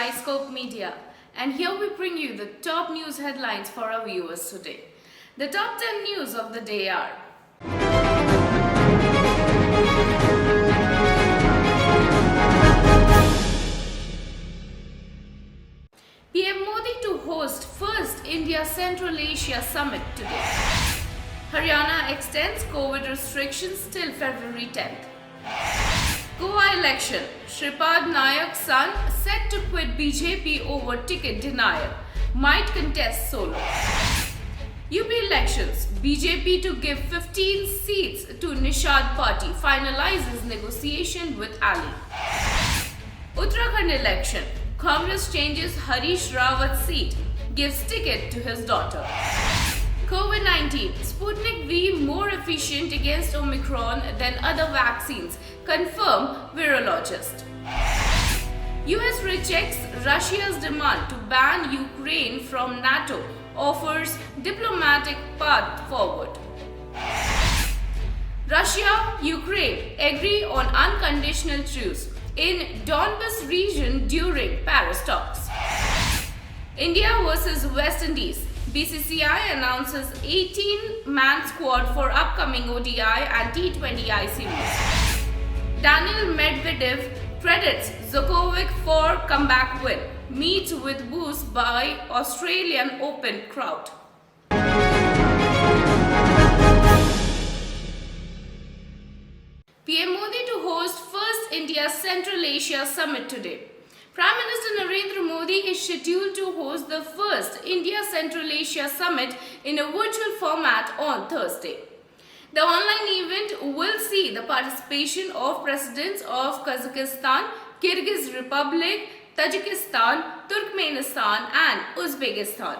iscope.media, and here we bring you the top news headlines for our viewers today. The top 10 news of the day are: PM Modi to host first India Central Asia Summit today. Haryana extends COVID restrictions till February 10th. Goa election. Shripad Nayak's son set to quit BJP over ticket denial. Might contest solo. UP elections. BJP to give 15 seats to Nishad party. Finalizes negotiation with Ali. Uttarakhand election. Congress changes Harish Rawat's seat. Gives ticket to his daughter. COVID-19. Sputnik V more efficient against Omicron than other vaccines. Confirm virologist. US rejects Russia's demand to ban Ukraine from NATO. Offers diplomatic path forward. Russia, Ukraine agree on unconditional truce in Donbas region during Paris talks. India versus West Indies. BCCI announces 18-man squad for upcoming ODI and T20I series. Daniil Medvedev credits Djokovic for comeback win. Meets with boost by Australian Open crowd. PM Modi to host first India Central Asia Summit today. Prime Minister Narendra Modi is scheduled to host the first India Central Asia Summit in a virtual format on Thursday. The online event will see the participation of presidents of Kazakhstan, Kyrgyz Republic, Tajikistan, Turkmenistan and Uzbekistan.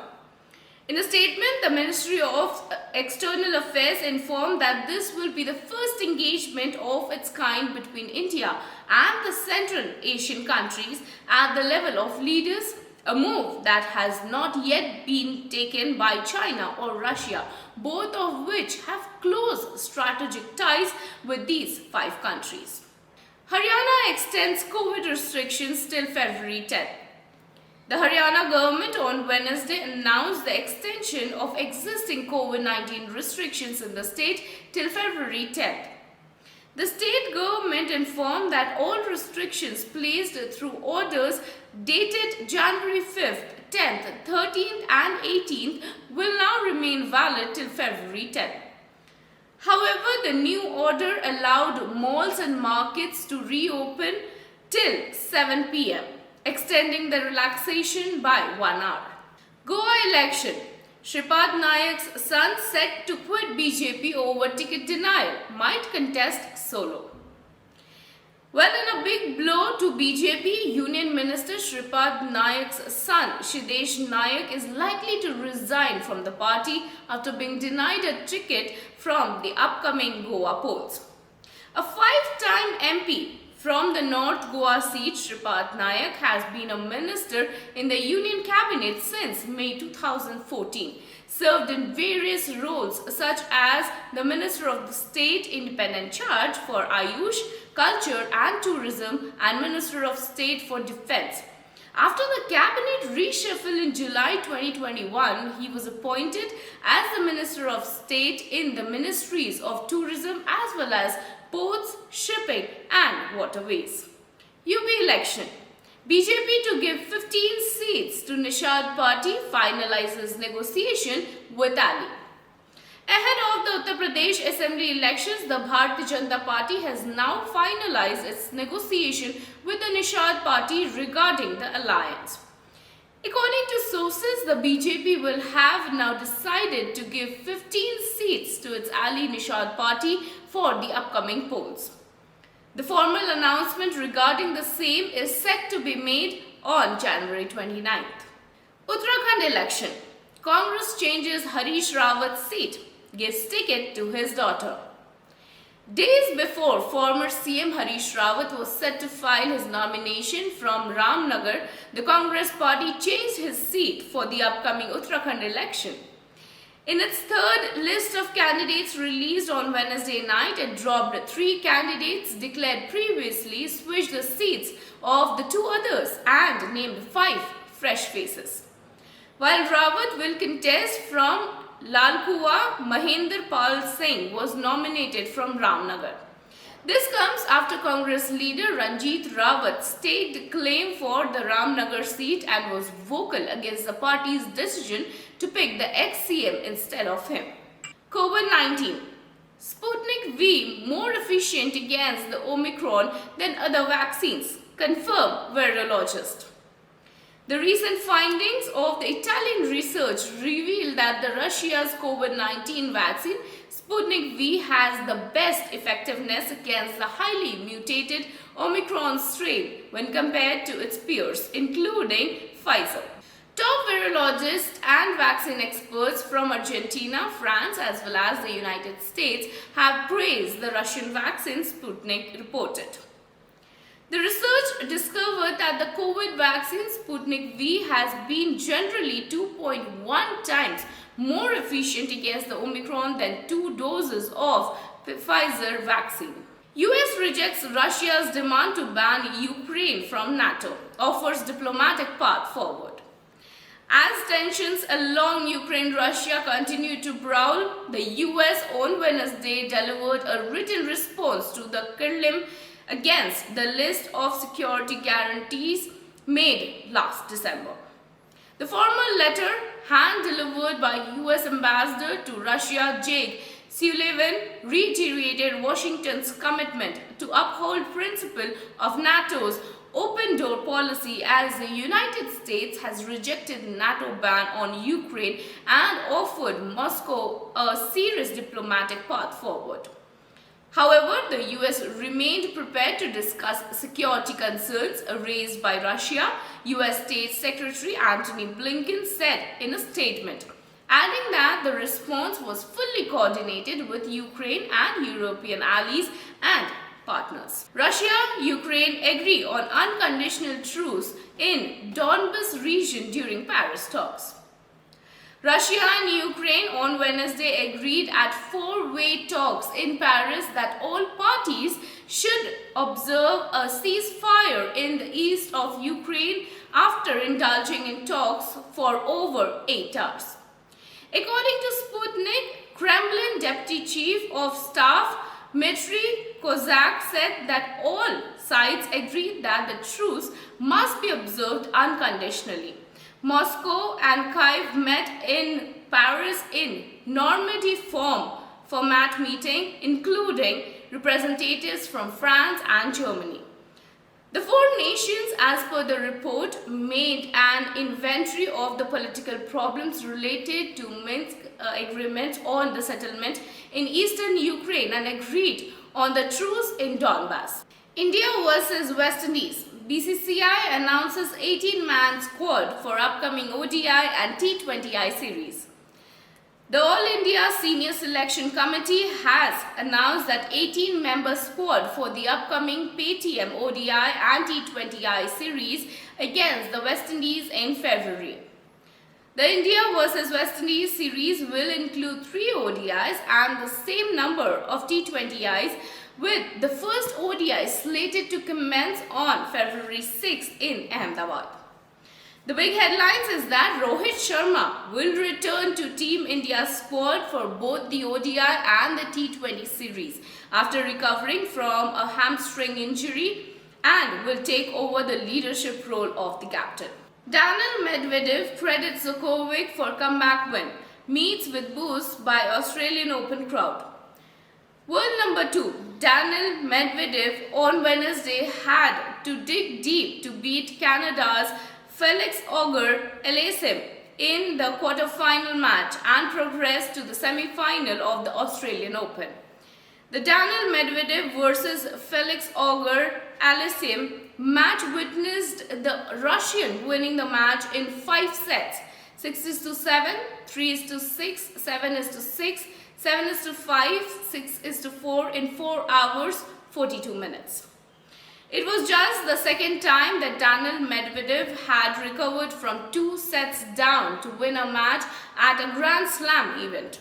In a statement, the Ministry of External Affairs informed that this will be the first engagement of its kind between India and the Central Asian countries at the level of leaders, a move that has not yet been taken by China or Russia, both of which have close strategic ties with these five countries. Haryana extends COVID restrictions till February 10th. The Haryana government on Wednesday announced the extension of existing COVID-19 restrictions in the state till February 10th. The state government informed that all restrictions placed through orders dated January 5th, 10th, 13th and 18th will now remain valid till February 10th. However, the new order allowed malls and markets to reopen till 7 p.m. extending the relaxation by 1 hour. Goa election. Shripad Nayak's son set to quit BJP over ticket denial. Might contest solo. Well, in a big blow to BJP, Union Minister Shripad Nayak's son Shailesh Nayak is likely to resign from the party after being denied a ticket from the upcoming Goa polls. A five-time MP from the North Goa seat, Shripad Nayak has been a minister in the Union Cabinet since May 2014, served in various roles such as the Minister of the State Independent Charge for Ayush, Culture and Tourism and Minister of State for Defence. After the cabinet reshuffle in July 2021, he was appointed as the Minister of State in the Ministries of Tourism as well as Ports, Shipping and Waterways. UP election. BJP to give 15 seats to Nishad party finalizes negotiation with Ali. Ahead of the Uttar Pradesh Assembly elections, the Bharatiya Janata Party has now finalized its negotiation with the Nishad party regarding the alliance. According to sources, the BJP will have now decided to give 15 seats to its ally Nishad party for the upcoming polls. The formal announcement regarding the same is set to be made on January 29th. Uttarakhand election. Congress changes Harish Rawat's seat. Gives ticket to his daughter. Days before former CM Harish Rawat was set to file his nomination from Ramnagar, the Congress party changed his seat for the upcoming Uttarakhand election. In its third list of candidates released on Wednesday night, it dropped 3 candidates declared previously, switched the seats of the 2 others, and named 5 fresh faces. While Rawat will contest from Lalkuwa, Mahendra Pal Singh was nominated from Ramnagar. This comes after Congress leader Ranjit Rawat staked claim for the Ramnagar seat and was vocal against the party's decision to pick the ex-CM instead of him. COVID-19. Sputnik V more efficient against the Omicron than other vaccines, confirm virologist. The recent findings of the Italian research reveal that the Russia's COVID-19 vaccine Sputnik V has the best effectiveness against the highly mutated Omicron strain when compared to its peers, including Pfizer. Top virologists and vaccine experts from Argentina, France, as well as the United States have praised the Russian vaccine Sputnik reported. The research discovered that the COVID vaccine Sputnik V has been generally 2.1 times more efficient against the Omicron than 2 doses of Pfizer vaccine. US rejects Russia's demand to ban Ukraine from NATO, offers diplomatic path forward. As tensions along Ukraine-Russia continue to brawl, the US on Wednesday delivered a written response to the Kremlin against the list of security guarantees made last December. The formal letter, hand-delivered by US Ambassador to Russia Jake Sullivan, reiterated Washington's commitment to uphold principle of NATO's open door policy as the United States has rejected NATO ban on Ukraine and offered Moscow a serious diplomatic path forward. However, the US remained prepared to discuss security concerns raised by Russia, US State Secretary Antony Blinken said in a statement, adding that the response was fully coordinated with Ukraine and European allies and partners. Russia, Ukraine agree on unconditional truce in Donbas region during Paris talks. Russia and Ukraine on Wednesday agreed at 4-way talks in Paris that all parties should observe a ceasefire in the east of Ukraine after indulging in talks for over 8 hours. According to Sputnik, Kremlin Deputy Chief of Staff Dmitry Kozak said that all sides agreed that the truce must be observed unconditionally. Moscow and Kyiv met in Paris in Normandy format meeting, including representatives from France and Germany. The 4 nations, as per the report, made an inventory of the political problems related to Minsk agreement on the settlement in eastern Ukraine and agreed on the truce in Donbas. India versus West Indies. BCCI announces 18-man squad for upcoming ODI and T20I series. The All India Senior Selection Committee has announced that 18-member squad for the upcoming Paytm ODI and T20I series against the West Indies in February. The India vs West Indies series will include 3 ODIs and the same number of T20Is, with the first ODI slated to commence on February 6 in Ahmedabad. The big headlines is that Rohit Sharma will return to Team India's squad for both the ODI and the T20 series after recovering from a hamstring injury and will take over the leadership role of the captain. Daniil Medvedev credits Djokovic for comeback win, meets with boost by Australian Open crowd. World number 2, Daniil Medvedev on Wednesday had to dig deep to beat Canada's Felix Auger-Aliassime in the quarter-final match and progress to the semi-final of the Australian Open. The Daniil Medvedev versus Felix Auger-Aliassime match witnessed the Russian winning the match in 5 sets, 6-7, 3-6, 7-6, 7-5, 6-4 in 4 hours, 42 minutes. It was just the second time that Daniil Medvedev had recovered from 2 sets down to win a match at a Grand Slam event.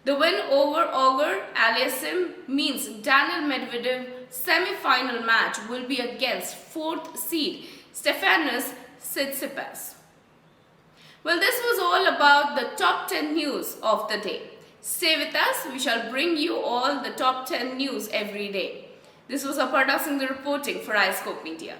The win over Auger Aliassime means Daniil Medvedev's semi-final match will be against 4th seed Stefanos Tsitsipas. Well, this was all about the top 10 news of the day. Stay with us, we shall bring you all the top 10 news every day. This was Aparna Singh reporting for iscope.media.